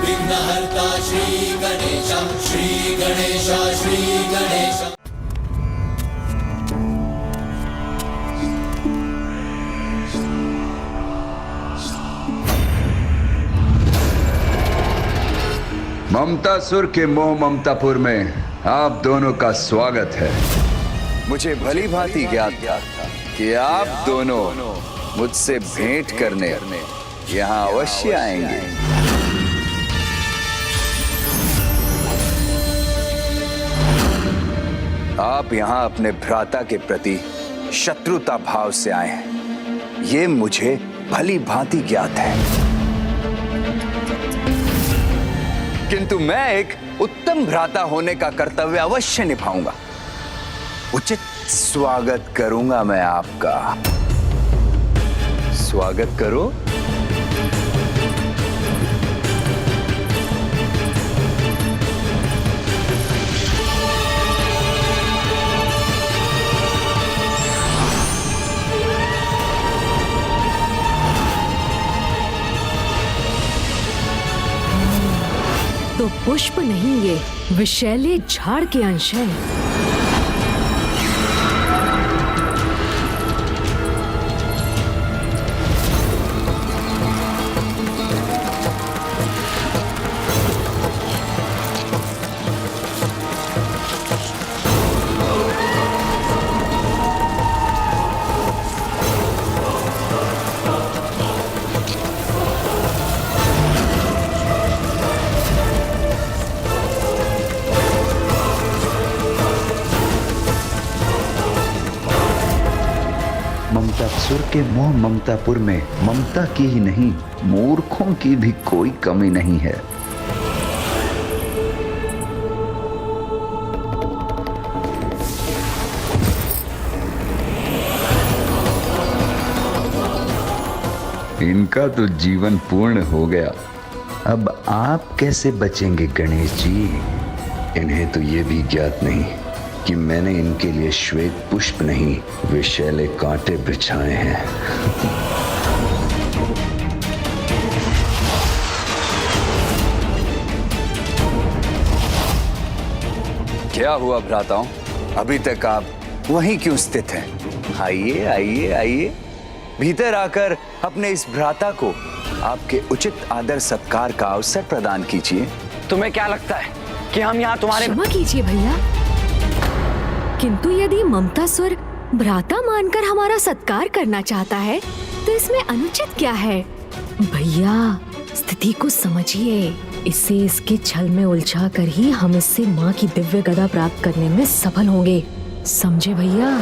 विघ्नहर्ता श्री गणेश, श्री गणेश, श्री गणेश। ममतासुर के मोह ममतापुर में आप दोनों का स्वागत है। मुझे भली भांति ज्ञात था कि आप दोनों मुझसे भेंट करने यहाँ अवश्य आएंगे। आप यहाँ अपने भ्राता के प्रति शत्रुता भाव से आए हैं, ये मुझे भली भांति ज्ञात है। किंतु मैं एक उत्तम भ्राता होने का कर्तव्य अवश्य निभाऊंगा। उचित स्वागत करूंगा मैं आपका। स्वागत करो। तो पुष्प नहीं, ये विषैले झाड़ के अंश है। ममतासुर के मोह ममतापुर में ममता की ही नहीं, मूर्खों की भी कोई कमी नहीं है। इनका तो जीवन पूर्ण हो गया। अब आप कैसे बचेंगे गणेश जी? इन्हें तो ये भी ज्ञात नहीं कि मैंने इनके लिए श्वेत पुष्प नहीं, विषैले कांटे बिछाए हैं। क्या हुआ भ्राताओं, अभी तक आप वहीं क्यों स्थित हैं? आइए आइए आइए, भीतर आकर अपने इस भ्राता को आपके उचित आदर सत्कार का अवसर प्रदान कीजिए। तुम्हें क्या लगता है कि हम यहाँ तुम्हारे... क्षमा कीजिए भैया, किंतु यदि ममतासुर भ्राता मानकर हमारा सत्कार करना चाहता है तो इसमें अनुचित क्या है? भैया, स्थिति को समझिए। इसे इसके छल में उलझा कर ही हम इससे माँ की दिव्य गदा प्राप्त करने में सफल होंगे, समझे भैया?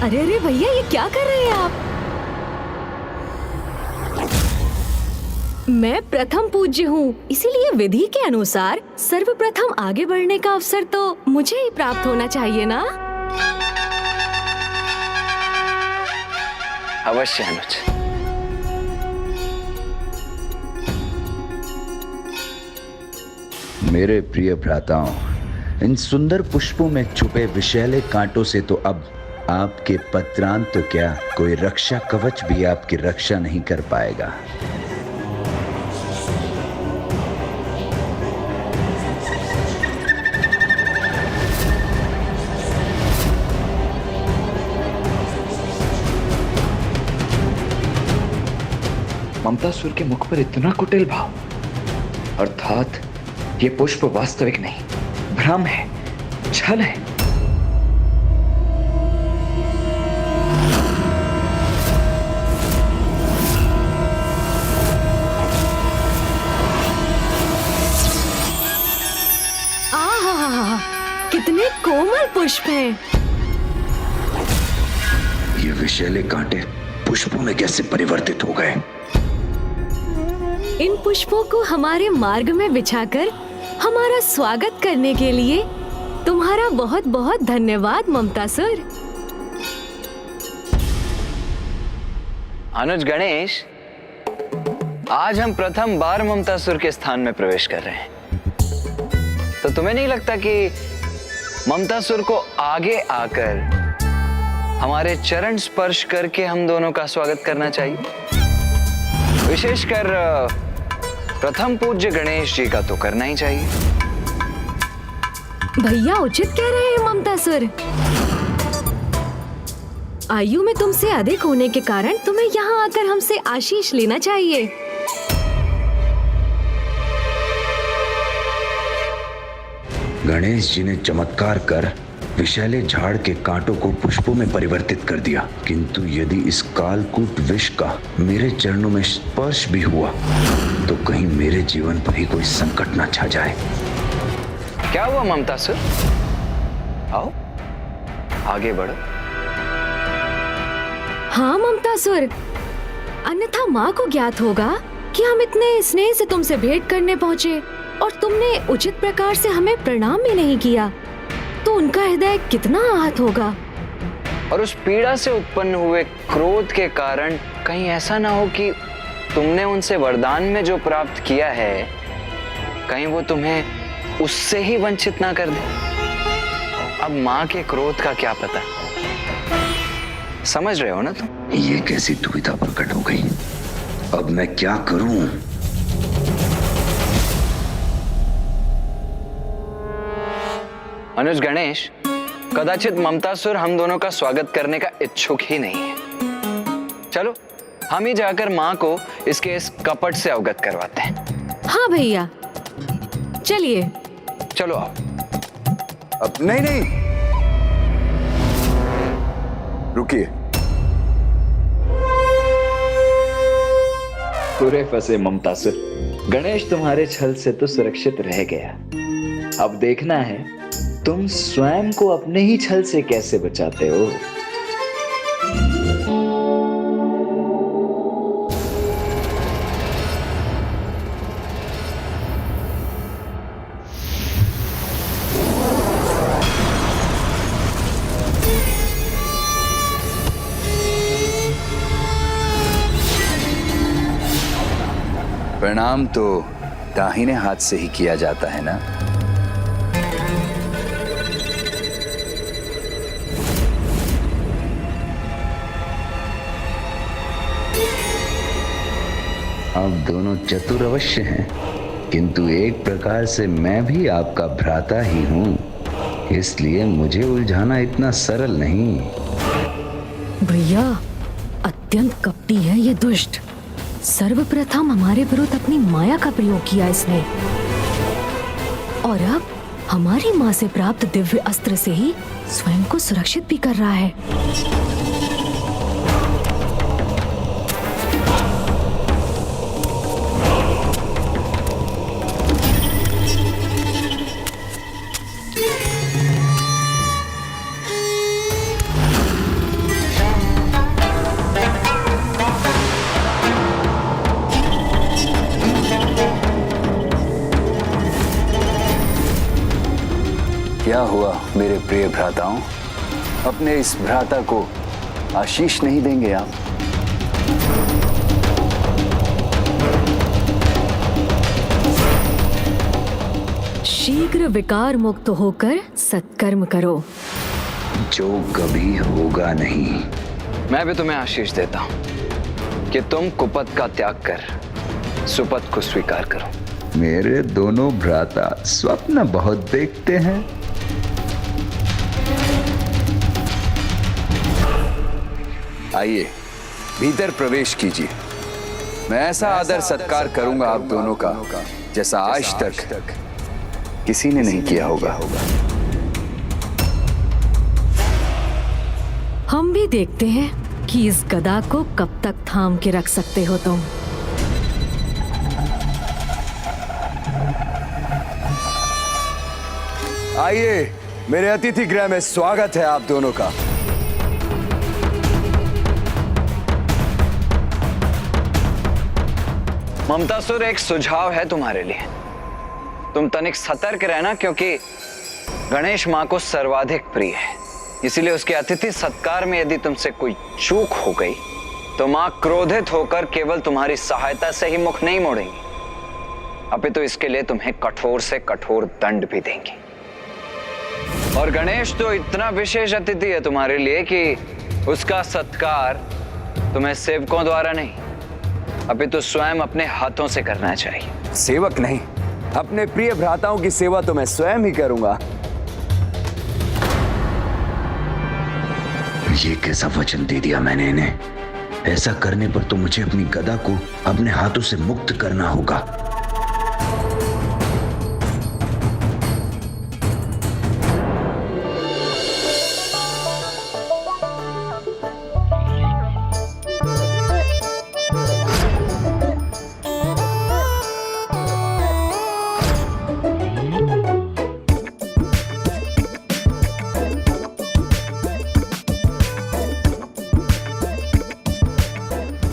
अरे अरे भैया, ये क्या कर रहे हैं आप? मैं प्रथम पूज्य हूँ, इसीलिए विधि के अनुसार सर्वप्रथम आगे बढ़ने का अवसर तो मुझे ही प्राप्त होना चाहिए ना? अवश्य अनुज। मेरे प्रिय भ्राताओं, इन सुंदर पुष्पों में छुपे विषैले कांटों से तो अब आपके पत्रांत तो क्या, कोई रक्षा कवच भी आपकी रक्षा नहीं कर पाएगा। ममतासुर के मुख पर इतना कुटिल भाव, अर्थात ये पुष्प वास्तविक नहीं, भ्रम है, छल है। कितने कोमल पुष्प हैं। ये विषैले कांटे पुष्पों में कैसे परिवर्तित हो गए? इन पुष्पों को हमारे मार्ग में बिछाकर हमारा स्वागत करने के लिए तुम्हारा बहुत बहुत धन्यवाद ममतासुर। अनुज गणेश, आज हम प्रथम बार ममतासुर के स्थान में प्रवेश कर रहे हैं, तो तुम्हें नहीं लगता कि ममतासुर को आगे आकर हमारे चरण स्पर्श करके हम दोनों का स्वागत करना चाहिए? विशेषकर प्रथम पूज्य गणेश जी का तो करना ही चाहिए। भैया उचित कह रहे हैं ममतासुर। आयु में तुमसे अधिक होने के कारण तुम्हें यहाँ आकर हमसे आशीष लेना चाहिए। गणेश जी ने चमत्कार कर विषैले झाड़ के कांटों को पुष्पों में परिवर्तित कर दिया, किंतु यदि इस कालकूट विष का मेरे चरणों में स्पर्श भी हुआ तो कहीं मेरे जीवन पर ही कोई संकट न छा जाए। क्या हुआ ममतासुर? आओ आगे बढ़ो। हाँ ममतासुर, अन्यथा माँ को ज्ञात होगा कि हम इतने स्नेह से तुमसे भेंट करने पहुँचे और तुमने उचित प्रकार से हमें प्रणाम भी नहीं किया, तो उनका हृदय कितना आहत होगा। और उस पीड़ा से उत्पन्न हुए क्रोध के कारण कहीं ऐसा ना हो कि तुमने उनसे वरदान में जो प्राप्त किया है, कहीं वो तुम्हें उससे ही वंचित ना कर दे। अब माँ के क्रोध का क्या पता, समझ रहे हो ना तुम? ये कैसी दुविधा प्रकट हो गई, अब मैं क्या करूं? अनुज गणेश, कदाचित ममतासुर हम दोनों का स्वागत करने का इच्छुक ही नहीं है। चलो हम ही जाकर माँ को इसके इस कपट से अवगत करवाते हैं। हाँ भैया चलिए। चलो आओ। अब नहीं, रुकिए। पूरे फंसे ममतासुर। गणेश तुम्हारे छल से तो सुरक्षित रह गया, अब देखना है तुम स्वयं को अपने ही छल से कैसे बचाते हो। प्रणाम तो दाहिने हाथ से ही किया जाता है ना। आप दोनों चतुर अवश्य हैं, किंतु एक प्रकार से मैं भी आपका भ्राता ही हूं, इसलिए मुझे उलझाना इतना सरल नहीं। भैया अत्यंत कपटी है ये दुष्ट। सर्वप्रथम हमारे विरुद्ध अपनी माया का प्रयोग किया इसने, और अब हमारी माँ से प्राप्त दिव्य अस्त्र से ही स्वयं को सुरक्षित भी कर रहा है। क्या हुआ मेरे प्रिय भ्राताओं, अपने इस भ्राता को आशीष नहीं देंगे आप? शीघ्र विकार मुक्त होकर सत्कर्म करो, जो कभी होगा नहीं। मैं भी तुम्हें आशीष देता हूं कि तुम कुपथ का त्याग कर सुपथ को स्वीकार करो। मेरे दोनों भ्राता स्वप्न बहुत देखते हैं। आइए भीतर प्रवेश कीजिए। मैं ऐसा आदर सत्कार करूंगा आप दोनों का जैसा आज तक किसी ने नहीं किया होगा। हम भी देखते हैं कि इस गदा को कब तक थाम के रख सकते हो तुम। आइए, मेरे अतिथि गृह में स्वागत है आप दोनों का। ममतासुर, एक सुझाव है तुम्हारे लिए। तुम तनिक सतर्क रहना, क्योंकि गणेश माँ को सर्वाधिक प्रिय है। इसीलिए उसके अतिथि सत्कार में यदि तुमसे कोई चूक हो गई तो मां क्रोधित होकर केवल तुम्हारी सहायता से ही मुख नहीं मोड़ेंगी, अपितु इसके लिए तुम्हें कठोर से कठोर दंड भी देंगी। और गणेश तो इतना विशेष अतिथि है तुम्हारे लिए कि उसका सत्कार तुम्हें सेवकों द्वारा नहीं, अपितु स्वयं अपने हाथों से करना चाहिए। सेवक नहीं, अपने प्रिय भ्राताओं की सेवा तो मैं स्वयं ही करूंगा। ये कैसा वचन दे दिया मैंने इन्हें? ऐसा करने पर तो मुझे अपनी गदा को अपने हाथों से मुक्त करना होगा।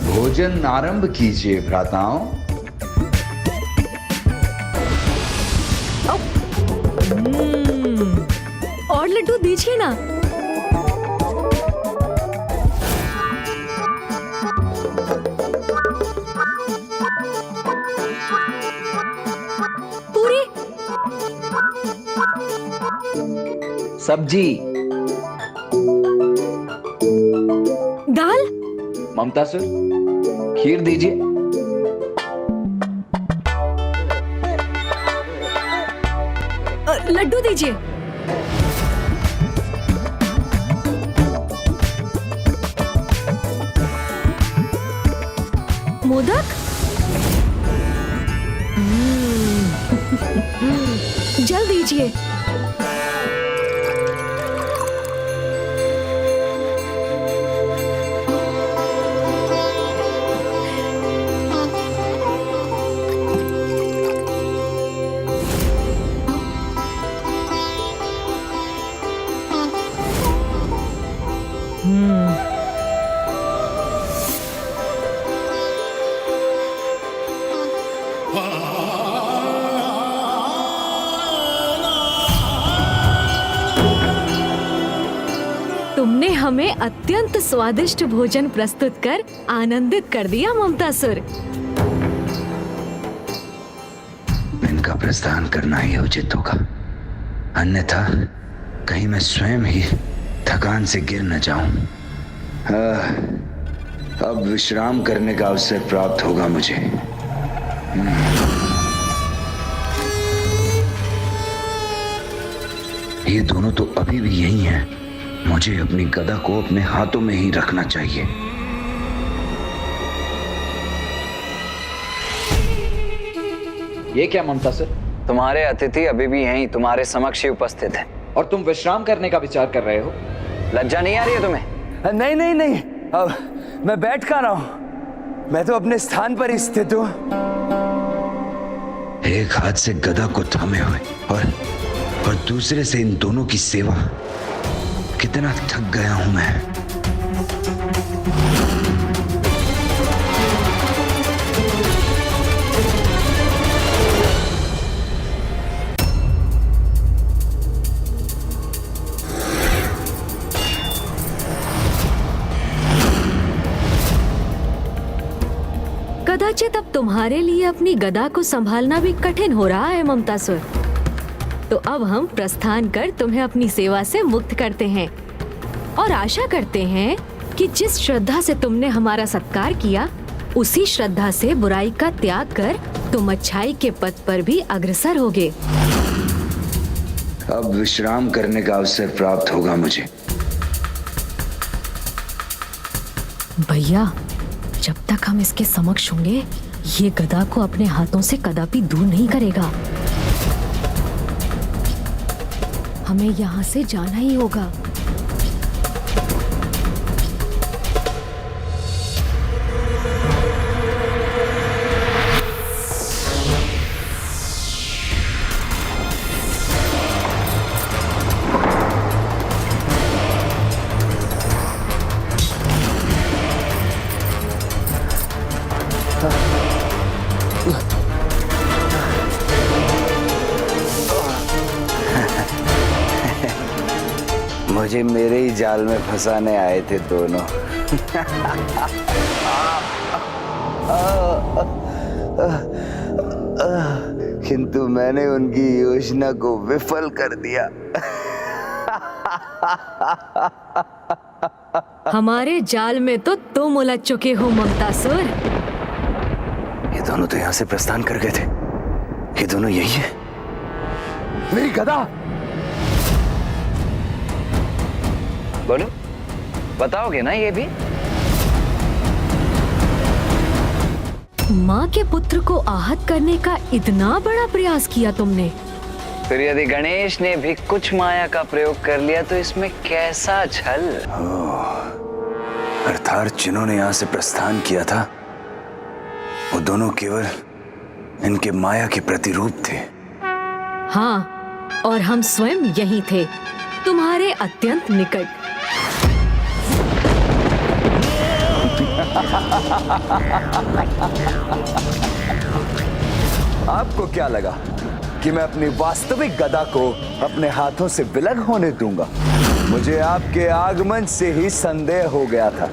भोजन आरंभ कीजिए भ्राताओं। और लड्डू दीजिए ना। पूरी सब्जी, दाल, ममतासुर खीर दीजिए। लड्डू दीजिए। मोदक, जल दीजिए। तुमने हमें अत्यंत स्वादिष्ट भोजन प्रस्तुत कर आनंदित कर दिया ममतासुर। इनका प्रस्थान करना ही उचित होगा, अन्यथा कहीं मैं स्वयं ही थकान से गिर न जाऊं। अब विश्राम करने का अवसर प्राप्त होगा मुझे। ये दोनों तो अभी भी यही हैं। मुझे अपनी गदा को अपने हाथों में ही रखना चाहिए। ये क्या ममतासुर? तुम्हारे अतिथि अभी भी यहीं तुम्हारे समक्ष ही उपस्थित हैं। और तुम विश्राम करने का विचार कर रहे हो? लज्जा नहीं आ रही है तुम्हें? नहीं नहीं नहीं, अब मैं बैठ कहाँ रहा हूं, मैं तो अपने स्थान पर ही स्थित हूं। एक हाथ से गदा को थामे हुए और दूसरे से इन दोनों की सेवा। कितना थक गया हूं मैं। कदाचित अब तुम्हारे लिए अपनी गदा को संभालना भी कठिन हो रहा है ममतासुर। तो अब हम प्रस्थान कर तुम्हें अपनी सेवा से मुक्त करते हैं और आशा करते हैं कि जिस श्रद्धा से तुमने हमारा सत्कार किया, उसी श्रद्धा से बुराई का त्याग कर तुम अच्छाई के पथ पर भी अग्रसर होगे। अब विश्राम करने का अवसर प्राप्त होगा मुझे। भैया, जब तक हम इसके समक्ष होंगे, ये गदा को अपने हाथों से कदापि दूर नहीं करेगा। हमें यहाँ से जाना ही होगा। मुझे मेरे ही जाल में फंसाने आए थे दोनों। किंतु मैंने उनकी योजना को विफल कर दिया। हमारे जाल में तो तुम उलझ चुके हो ममतासुर। ये दोनों तो यहाँ से प्रस्थान कर गए थे। ये दोनों यही है। मेरी गदा। बोलो, बताओगे ना ये भी? माँ के पुत्र को आहत करने का इतना बड़ा प्रयास किया तुमने। फिर यदि गणेश ने भी कुछ माया का प्रयोग कर लिया तो इसमें कैसा छल। अर्थात जिन्होंने यहाँ से प्रस्थान किया था वो दोनों केवल इनके माया के प्रतिरूप थे। हाँ, और हम स्वयं यही थे, तुम्हारे अत्यंत निकट। आपको क्या लगा कि मैं अपनी वास्तविक गदा को अपने हाथों से विलग होने दूंगा? मुझे आपके आगमन से ही संदेह हो गया था,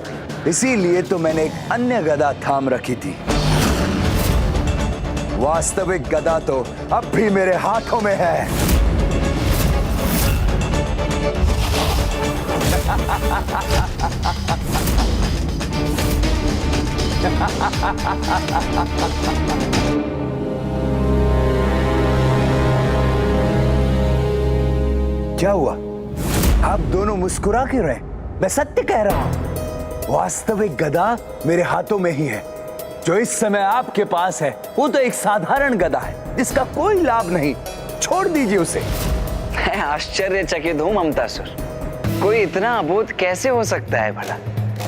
इसीलिए तो मैंने एक अन्य गदा थाम रखी थी। वास्तविक गदा तो अब भी मेरे हाथों में है। क्या हुआ? आप दोनों मुस्कुरा क्यों रहे? मैं सत्य कह रहा हूं। वास्तविक गदा मेरे हाथों में ही है। जो इस समय आपके पास है वो तो एक साधारण गदा है जिसका कोई लाभ नहीं। छोड़ दीजिए उसे। मैं आश्चर्यचकित हूं ममतासुर। कोई इतना अबोध कैसे हो सकता है भला?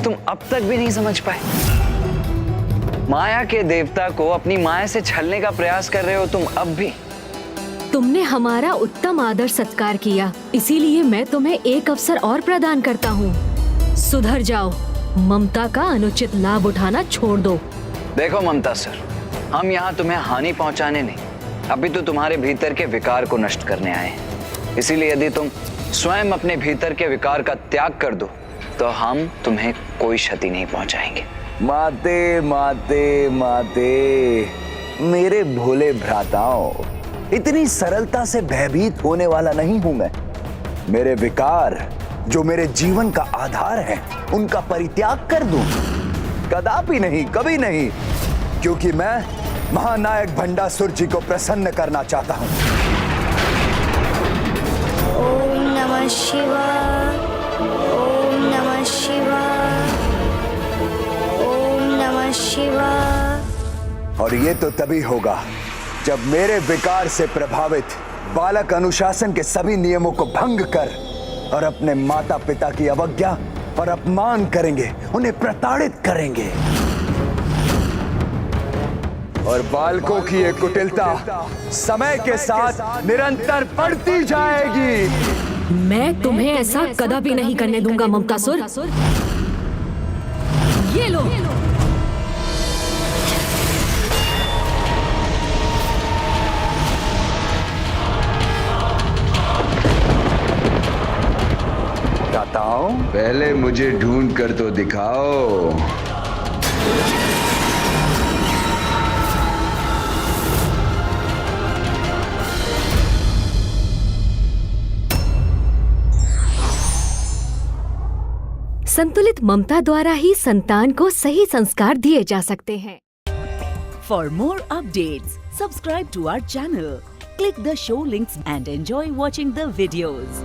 तुम अब तक भी नहीं समझ पाए? माया के देवता को अपनी माया से छलने का प्रयास कर रहे हो तुम अब भी। तुमने हमारा उत्तम आदर सत्कार किया, इसीलिए मैं तुम्हें एक अवसर और प्रदान करता हूँ। सुधर जाओ, ममता का अनुचित लाभ उठाना छोड़ दो। देखो ममतासुर, हम यहाँ तुम्हें हानि पहुँचाने नहीं, अभी तो तुम्हारे भीतर के विकार को नष्ट करने आए हैं। इसीलिए यदि तुम स्वयं अपने भीतर के विकार का त्याग कर दो तो हम तुम्हें कोई क्षति नहीं पहुँचाएंगे। माते माते माते, मेरे भोले भ्राताओं, इतनी सरलता से भयभीत होने वाला नहीं हूं मैं। मेरे विकार जो मेरे जीवन का आधार है उनका परित्याग कर दूं? कदापि नहीं, कभी नहीं, क्योंकि मैं महानायक भंडासुर जी को प्रसन्न करना चाहता हूं। ओम नमः शिवाय, ओम नमः शिवाय, ओम नमः शिवाय। और ये तो तभी होगा जब मेरे विकार से प्रभावित बालक अनुशासन के सभी नियमों को भंग कर और अपने माता पिता की अवज्ञा और अपमान करेंगे, उन्हें प्रताड़ित करेंगे। और बालकों की ये कुटिलता समय के साथ निरंतर बढ़ती जाएगी। मैं तुम्हें ऐसा कदापि नहीं करने दूंगा ममतासुर। ये लो। पहले मुझे ढूंढ कर तो दिखाओ। संतुलित ममता द्वारा ही संतान को सही संस्कार दिए जा सकते हैं। For more updates, subscribe to our channel, click the show links and enjoy watching the videos.